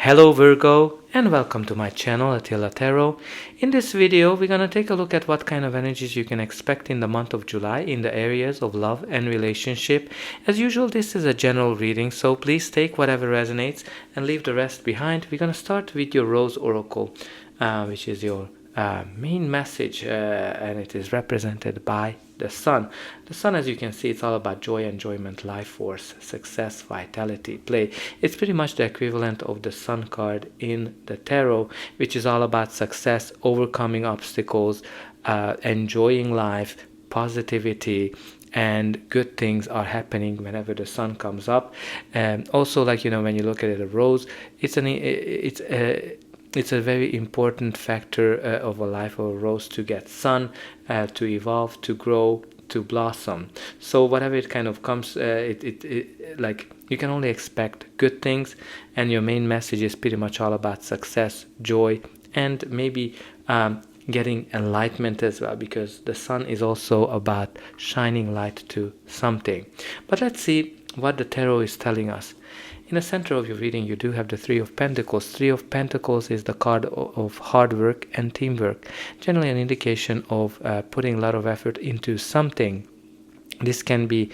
Hello Virgo, and welcome to my channel Attila Tarot. In this video we're going to take a look at what kind of energies you can expect in the month of July in the areas of love and relationship. As usual, this is a general reading, so please take whatever resonates and leave the rest behind. We're going to start with your Rose Oracle, which is your main message, and it is represented by the sun. The sun, as you can see, it's all about joy, enjoyment, life force, success, vitality, play. It's pretty much the equivalent of the sun card in the tarot, which is all about success, overcoming obstacles, enjoying life, positivity, and good things are happening whenever the sun comes up. Also, like, when you look at it, a rose, it's a very important factor of a life of a rose to get sun, to evolve, to grow, to blossom. So whatever it kind of comes, like, you can only expect good things, and your main message is pretty much all about success, joy, and maybe getting enlightenment as well, because the sun is also about shining light to something. But let's see what the tarot is telling us. In the center of your reading, you do have the Three of Pentacles. Three of Pentacles is the card of hard work and teamwork. Generally an indication of putting a lot of effort into something. This can be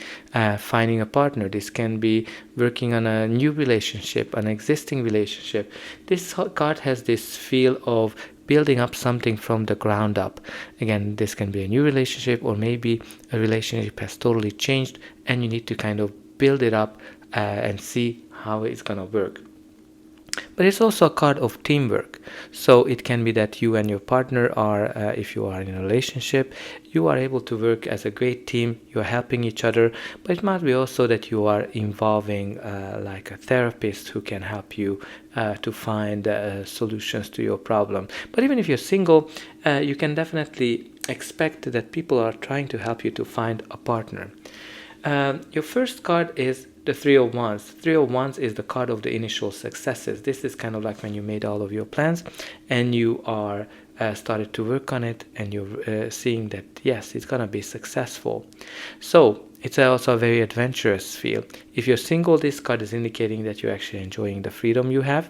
finding a partner. This can be working on a new relationship, an existing relationship. This card has this feel of building up something from the ground up. Again, this can be a new relationship, or maybe a relationship has totally changed and you need to kind of build it up and see how it's gonna work. But it's also a card of teamwork. So it can be that you and your partner are, if you are in a relationship, you are able to work as a great team. You're helping each other. But it might be also that you are involving like a therapist who can help you to find solutions to your problem. But even if you're single, you can definitely expect that people are trying to help you to find a partner. Your first card is the Three of Wands. Three of Wands is the card of the initial successes. This is kind of like when you made all of your plans and you are started to work on it, and you're seeing that, yes, it's gonna be successful. So it's also a very adventurous feel. If you're single, this card is indicating that you're actually enjoying the freedom you have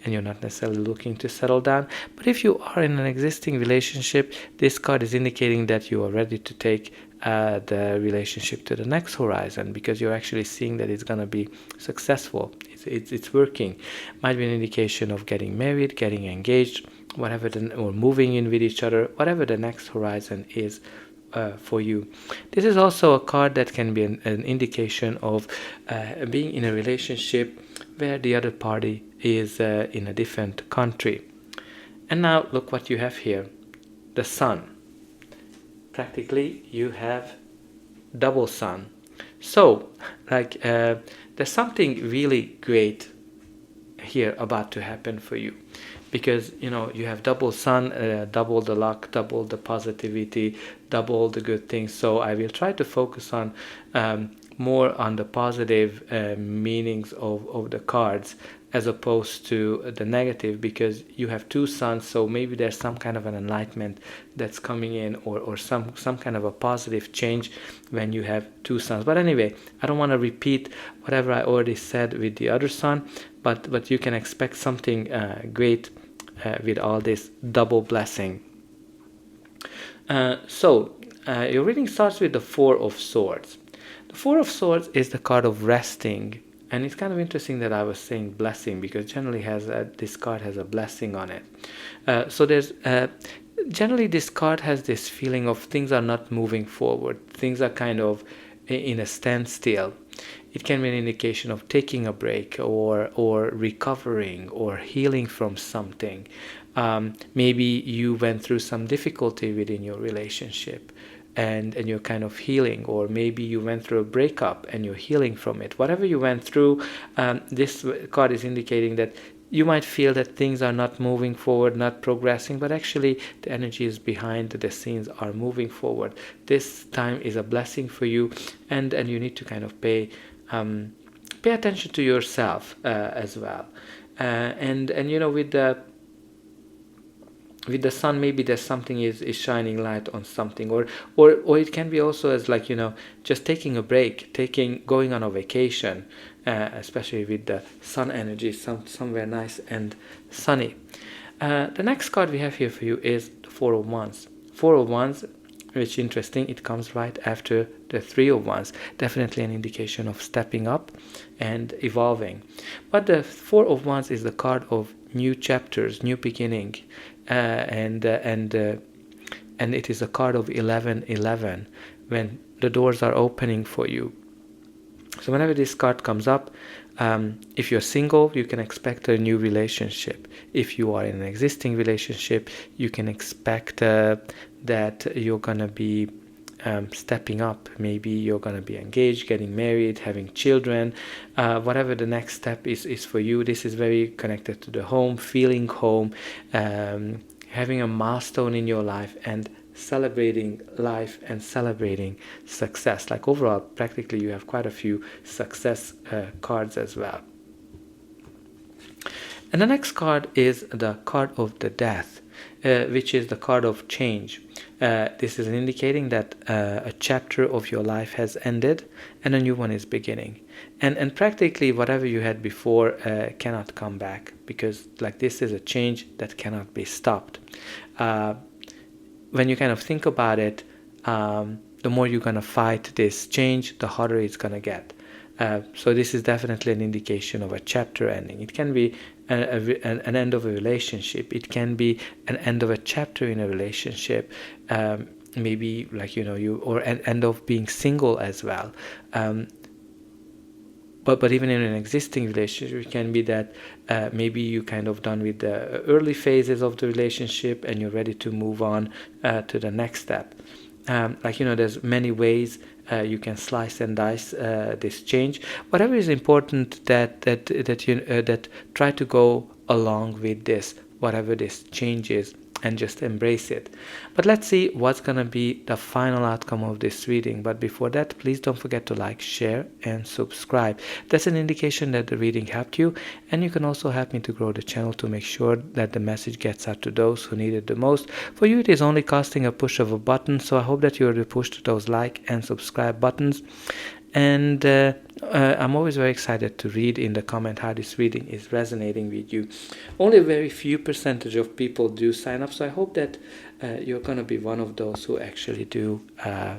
and you're not necessarily looking to settle down. But if you are in an existing relationship, this card is indicating that you are ready to take the relationship to the next horizon, because you're actually seeing that it's going to be successful. It's working. Might be an indication of getting married, getting engaged, whatever, or moving in with each other, whatever the next horizon is for you. This is also a card that can be an indication of being in a relationship where the other party is in a different country. And now look what you have here, the sun. Practically you have double sun. So like there's something really great here about to happen for you, because you have double sun, double the luck, double the positivity, double the good things. So I will try to focus on more on the positive meanings of the cards, as opposed to the negative, because you have two suns. So maybe there's some kind of an enlightenment that's coming in, or some kind of a positive change when you have two suns. But anyway, I don't want to repeat whatever I already said with the other sun, but you can expect something great with all this double blessing. So your reading starts with the Four of Swords. The Four of Swords is the card of resting. And it's kind of interesting that I was saying blessing, because generally this card has a blessing on it. So there's generally this card has this feeling of things are not moving forward. Things are kind of in a standstill. It can be an indication of taking a break, or recovering, or healing from something. Maybe you went through some difficulty within your relationship, and you're kind of healing, or maybe you went through a breakup and you're healing from it. Whatever you went through, this card is indicating that you might feel that things are not moving forward, not progressing, but actually the energies behind the scenes are moving forward. This time is a blessing for you, and you need to kind of pay attention to yourself as well. And with with the sun, maybe there's something is shining light on something, or it can be also as like, just taking a break, going on a vacation, especially with the sun energy, somewhere nice and sunny. The next card we have here for you is the Four of Wands. Four of Wands, which is interesting, it comes right after the Three of Wands. Definitely an indication of stepping up and evolving. But the Four of Wands is the card of new chapters, new beginning, and it is a card of 1111, when the doors are opening for you. So whenever this card comes up, if you're single, you can expect a new relationship. If you are in an existing relationship, you can expect that you're gonna be stepping up. Maybe you're gonna be engaged, getting married, having children, whatever the next step is for you. This is very connected to the home, feeling home, having a milestone in your life, and celebrating life and celebrating success. Like overall, practically you have quite a few success cards as well. And the next card is the card of the Death, which is the card of change. This is indicating that a chapter of your life has ended and a new one is beginning. And practically whatever you had before cannot come back, because like this is a change that cannot be stopped. When you kind of think about it, the more you're going to fight this change, the harder it's going to get. So this is definitely an indication of a chapter ending. It can be an end of a relationship. It can be an end of a chapter in a relationship. Maybe like, or an end of being single as well. But even in an existing relationship, it can be that maybe you kind of done with the early phases of the relationship and you're ready to move on to the next step. There's many ways you can slice and dice this change. Whatever is important, that try to go along with this, whatever this change is, and just embrace it. But let's see what's gonna be the final outcome of this reading. But before that, please don't forget to like, share, and subscribe. That's an indication that the reading helped you, and you can also help me to grow the channel to make sure that the message gets out to those who need it the most. For you, it is only costing a push of a button, so I hope that you will push those like and subscribe buttons. And I'm always very excited to read in the comment how this reading is resonating with you. Only a very few percentage of people do sign up, so I hope that you're going to be one of those who actually do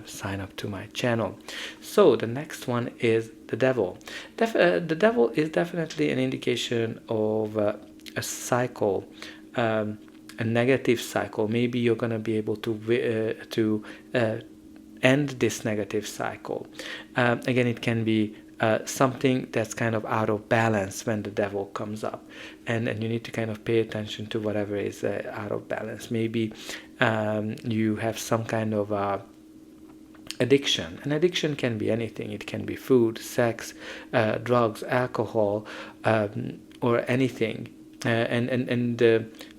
sign up to my channel. So the next one is the Devil. The Devil is definitely an indication of a cycle, a negative cycle. Maybe you're going to be able to end this negative cycle. Again, it can be something that's kind of out of balance when the Devil comes up, and you need to kind of pay attention to whatever is out of balance. Maybe you have some kind of addiction. An addiction can be anything. It can be food, sex, drugs, alcohol, or anything.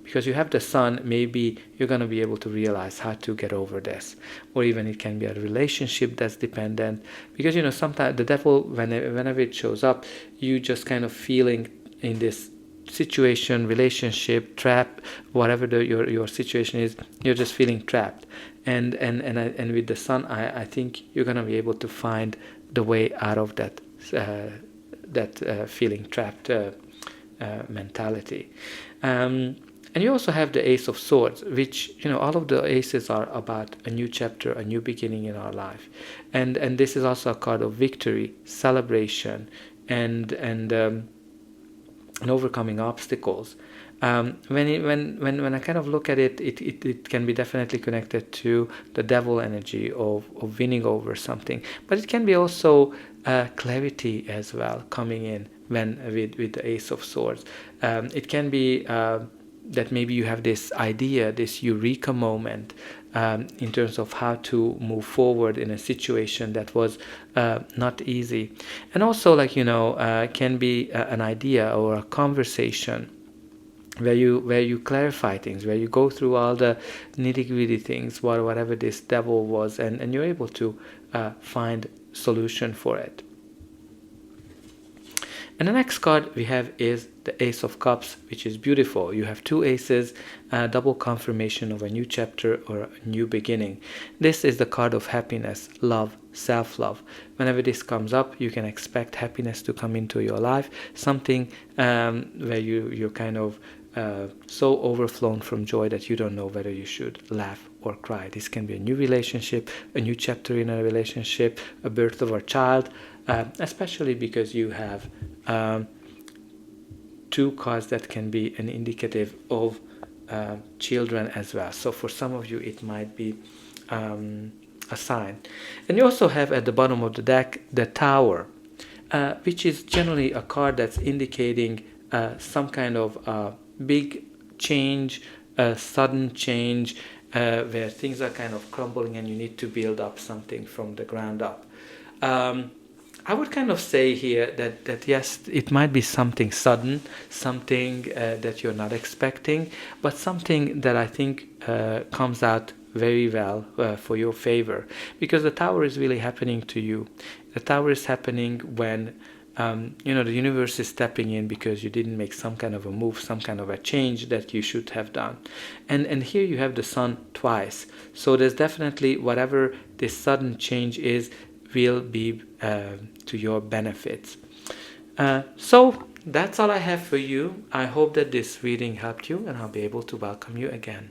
Because you have the Sun, maybe you're going to be able to realize how to get over this. Or even it can be a relationship that's dependent. Because, sometimes the Devil, whenever it shows up, you just kind of feeling in this situation, relationship, trap, whatever your situation is, you're just feeling trapped. And with the Sun, I think you're going to be able to find the way out of that feeling trapped mentality. And you also have the Ace of Swords, which, all of the aces are about a new chapter, a new beginning in our life. And this is also a card of victory, celebration, and overcoming obstacles. When I kind of look at it, it can be definitely connected to the Devil energy of winning over something. But it can be also clarity as well coming in with the Ace of Swords. It can be that maybe you have this idea, this eureka moment in terms of how to move forward in a situation that was not easy. And also, can be an idea or a conversation where you clarify things, where you go through all the nitty-gritty things, whatever this Devil was, and you're able to find solution for it. And the next card we have is the Ace of Cups, which is beautiful. You have two aces, double confirmation of a new chapter or a new beginning. This is the card of happiness, love, self-love. Whenever this comes up, you can expect happiness to come into your life, something where you're kind of so overflown from joy that you don't know whether you should laugh or cry. This can be a new relationship, a new chapter in a relationship, a birth of a child, especially because you have two cards that can be an indicative of children as well. So for some of you it might be a sign. And you also have at the bottom of the deck the Tower, which is generally a card that's indicating some kind of big change, a sudden change, where things are kind of crumbling and you need to build up something from the ground up. I would kind of say here that yes, it might be something sudden, something that you're not expecting, but something that I think comes out very well for your favor, because the Tower is really happening to you. The Tower is happening when the universe is stepping in because you didn't make some kind of a move, some kind of a change that you should have done. And here you have the Sun twice. So there's definitely whatever this sudden change is will be to your benefits. So that's all I have for you. I hope that this reading helped you, and I'll be able to welcome you again.